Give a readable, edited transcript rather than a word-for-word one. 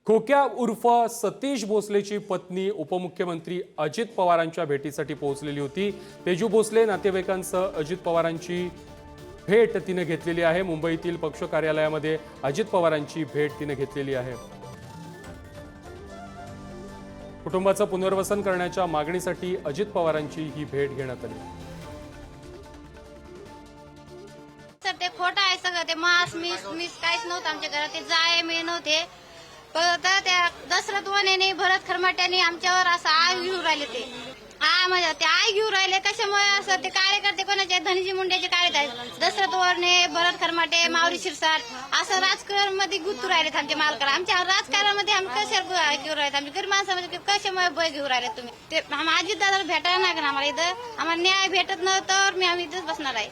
खोक्या उर्फ सतीश भोसलेची पत्नी उपमुख्यमंत्री अजित पवारांच्या भेटीसाठी पोहोचलेली होती। तेजू भोसले नातेवाईकांसह अजित पवारांची भेट तिने घेतलेली आहे। मुंबईतील पक्ष कार्यालयामध्ये अजित पवारांची भेट तिने घेतलेली आहे। कुटुंबाचं पुनर्वसन करण्याच्या मागणीसाठी अजित पवारांची ही भेट घेण्यात आली। ते खोटं आहे सगळं, ते मास मिस काहीच नव्हतं आमच्या घरात, ते जाय मे नव्हते। परत त्या दशरथ वनेने भरत खरमाट्याने आमच्यावर असं आग घेऊन राहिले, म्हणजे ते आग घेऊन राहिले कशामुळे असं, ते कार्यकर्ते कोणाचे धनजी मुंडेचे कार्यकर्ते दशरथ वने भरत खरमाटे माऊली शिरसाट असं राजकारण मध्ये गुंतू राहिलेत आमचे मालक। आमच्या राजकारणामध्ये आम्ही कशा घेऊन राहिले, आमच्या गरीब माणसामध्ये कशामुळे भय घेऊन राहिले तुम्ही? ते अजित दादा भेटायला नाही का आम्हाला? इथं आम्हाला न्याय भेटत नव्हतं तर आम्ही इथंच बसणार आहे।